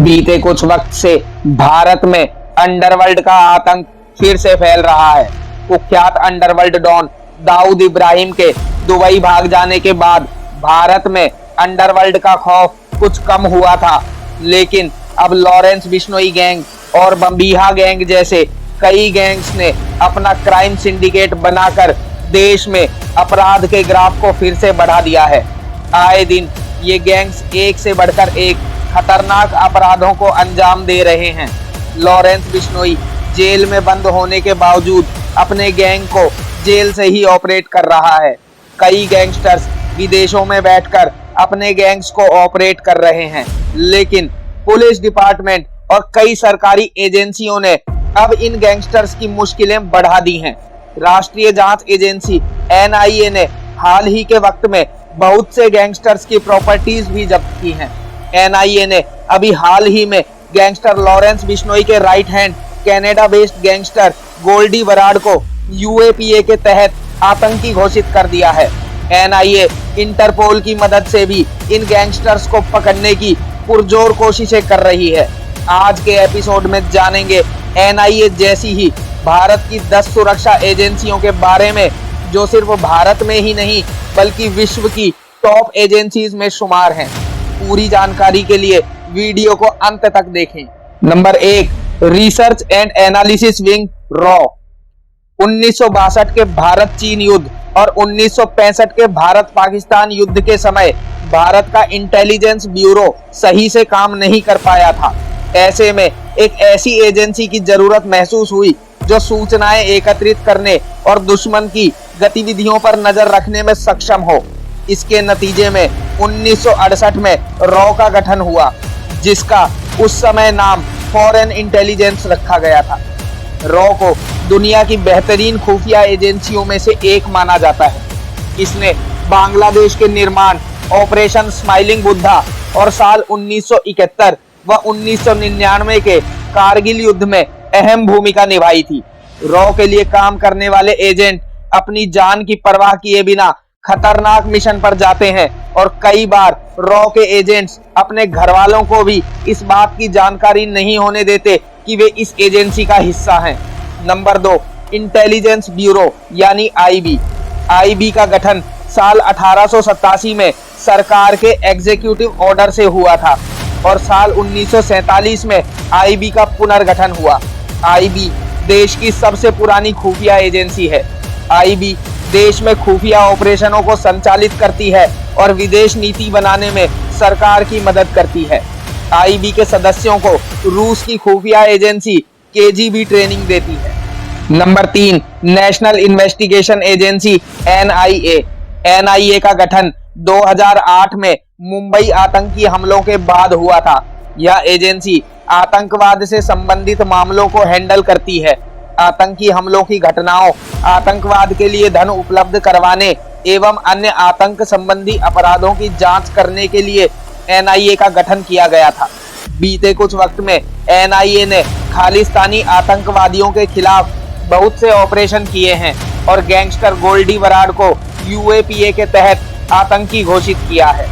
बीते कुछ वक्त से भारत में अंडरवर्ल्ड का आतंक फिर से फैल रहा है। कुख्यात अंडरवर्ल्ड डॉन दाऊद इब्राहिम के दुबई भाग जाने के बाद भारत में अंडरवर्ल्ड का खौफ कुछ कम हुआ था, लेकिन अब लॉरेंस बिश्नोई गैंग और बम्बीहा गैंग जैसे कई गैंग्स ने अपना क्राइम सिंडिकेट बनाकर देश में अपराध के ग्राफ को फिर से बढ़ा दिया है। आए दिन ये गैंग्स एक से बढ़कर एक खतरनाक अपराधों को अंजाम दे रहे हैं। लॉरेंस बिश्नोई जेल में बंद होने के बावजूद अपने गैंग को जेल से ही ऑपरेट कर रहा है। कई गैंगस्टर्स विदेशों में बैठकर अपने गैंग्स को ऑपरेट कर रहे हैं, लेकिन पुलिस डिपार्टमेंट और कई सरकारी एजेंसियों ने अब इन गैंगस्टर्स की मुश्किलें बढ़ा दी हैं। राष्ट्रीय जांच एजेंसी NIA ने हाल ही के वक्त में बहुत से गैंगस्टर्स की प्रॉपर्टीज भी जब्त की हैं। NIA ने अभी हाल ही में गैंगस्टर लॉरेंस बिश्नोई के right hand Canada based gangster Goldy Brar को UAPA के तहत आतंकी घोषित कर दिया है। NIA इंटरपोल की मदद से भी इन गैंगस्टर्स को पकड़ने की पुरजोर कोशिशें कर रही है। आज के एपिसोड में जानेंगे NIA जैसी ही भारत की 10 सुरक्षा एजेंसियों के बारे में जो सिर्फ भारत में ही नहीं बल्कि विश्व की टॉप एजेंसीज में शुमार हैं। पूरी जानकारी के लिए वीडियो को अंत तक देखें। Number 1, research and analysis wing raw. 1962 के भारत चीन युद्ध और 1965 के भारत पाकिस्तान युद्ध के समय भारत का इंटेलिजेंस ब्यूरो सही से काम नहीं कर पाया था। ऐसे में एक ऐसी एजेंसी की जरूरत महसूस हुई जो सूचनाएं एकत्रित करने और दुश्मन की गतिविधियों पर नजर रखने में सक्षम हो। इसके नतीजे में 1968 में रॉ का गठन हुआ, जिसका उस समय नाम फॉरेन इंटेलिजेंस रखा गया था। रॉ को दुनिया की बेहतरीन खुफिया एजेंसियों में से एक माना जाता है। इसने बांग्लादेश के निर्माण, ऑपरेशन स्माइलिंग बुद्धा और साल 1971 व 1999 के कारगिल युद्ध में अहम भूमिका निभाई थी। रॉ के लिए काम करने वाले एजेंट अपनी जान की परवाह किए बिना खतरनाक मिशन पर जाते हैं और कई बार रॉ के एजेंट्स अपने घर वालों को भी इस बात की जानकारी नहीं होने देते कि वे इस एजेंसी का हिस्सा हैं। नंबर 2, इंटेलिजेंस ब्यूरो यानी IB। IB का गठन साल 1887 में सरकार के एग्जीक्यूटिव ऑर्डर से हुआ था और साल 1947 में IB का पुनर्गठन हुआ। IB देश की सबसे पुरानी खुफिया एजेंसी है। IB देश में खुफिया ऑपरेशनों को संचालित करती है और विदेश नीति बनाने में सरकार की मदद करती है। IB के सदस्यों को रूस की खुफिया एजेंसी KGB ट्रेनिंग देती है। Number 3, national investigation agency NIA। NIA का गठन 2008 में मुंबई आतंकी हमलों के बाद हुआ था। यह एजेंसी आतंकवाद से संबंधित मामलों को हैंडल करती है। आतंकी हमलों की घटनाओं, आतंकवाद के लिए धन उपलब्ध करवाने एवं अन्य आतंक संबंधी अपराधों की जांच करने के लिए NIA का गठन किया गया था। बीते कुछ वक्त में NIA ने खालिस्तानी आतंकवादियों के खिलाफ बहुत से ऑपरेशन किए हैं और गैंगस्टर गोल्डी बराड को UAPA के तहत आतंकी घोषित किया है।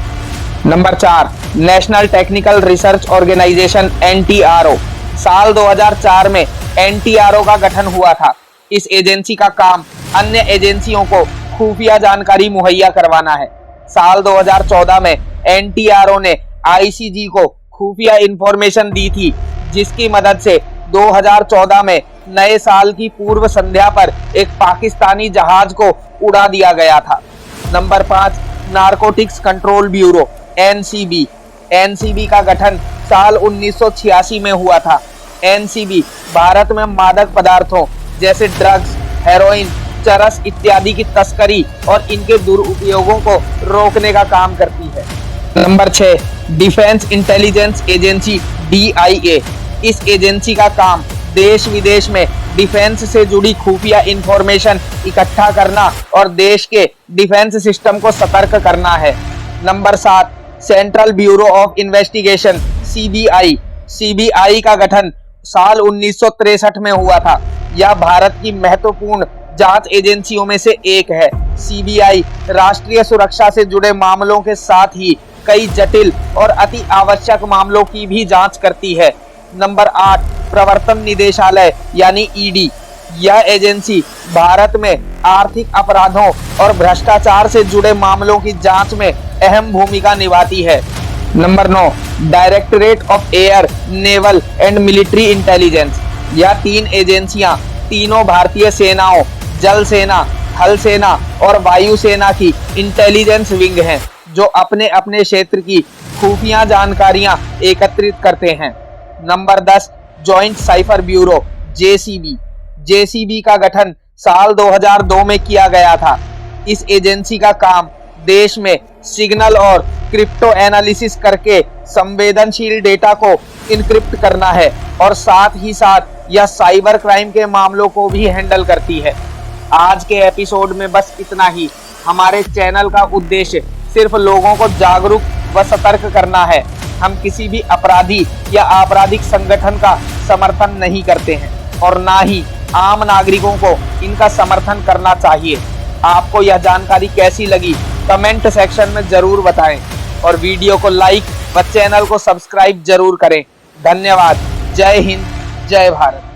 Number 4, national technical research organisation NTRO। साल 2004 में NTRO का गठन हुआ था। इस एजेंसी का काम अन्य एजेंसियों को खुफिया जानकारी मुहैया करवाना है। साल 2014 में NTRO ने ICG को खुफिया इंफॉर्मेशन दी थी, जिसकी मदद से 2014 में नए साल की पूर्व संध्या पर एक पाकिस्तानी जहाज को उड़ा दिया गया था। Number 5, narcotics control bureau NCB। NCB का गठन साल 1986 में हुआ था। NCB भारत में मादक पदार्थों जैसे ड्रग्स, हेरोइन, चरस इत्यादि की तस्करी और इनके दुरुपयोगों को रोकने का काम करती है। Number 6, defence intelligence agency DIA। इस एजेंसी का काम देश विदेश में डिफेंस से जुड़ी खुफिया इंफॉर्मेशन इकट्ठा करना और देश के डिफेंस सिस्टम को सतर्क करना है। Number 7, central bureau of investigation CBI। CBI का गठन साल 1963 में हुआ था। यह भारत की महत्वपूर्ण जांच एजेंसियों में से एक है। CBI राष्ट्रीय सुरक्षा से जुड़े मामलों के साथ ही कई जटिल और अति आवश्यक मामलों की भी जांच करती है। नंबर 8, प्रवर्तन निदेशालय यानी ईडी। यह एजेंसी भारत में आर्थिक अपराधों और भ्रष्टाचार से जुड़े मामलों की जांच में अहम भूमिका निभाती है। Number 9, directorate of air, naval and military intelligence. यह 3 एजेंसियां तीनों भारतीय सेनाओं, जल सेना, थल सेना और वायु सेना की इंटेलिजेंस विंग हैं, जो अपने अपने क्षेत्र की खुफिया जानकारियां एकत्रित करते हैं। Number 10, joint cipher bureau JCB. JCB का गठन साल 2002 में किया गया था। इस एजेंसी का काम देश में सिग्नल और क्रिप्टो एनालिसिस करके संवेदनशील डेटा को इनक्रिप्ट करना है और साथ ही साथ यह साइबर क्राइम के मामलों को भी हैंडल करती है। आज के एपिसोड में बस इतना ही। हमारे चैनल का उद्देश्य सिर्फ लोगों को जागरूक व सतर्क करना है। हम किसी भी अपराधी या आपराधिक संगठन का समर्थन नहीं करते हैं और ना ही आम नागरिकों को इनका समर्थन करना चाहिए। आपको यह जानकारी कैसी लगी कमेंट सेक्शन में जरूर बताएं और वीडियो को लाइक व चैनल को सब्सक्राइब जरूर करें। धन्यवाद। जय हिंद, जय भारत।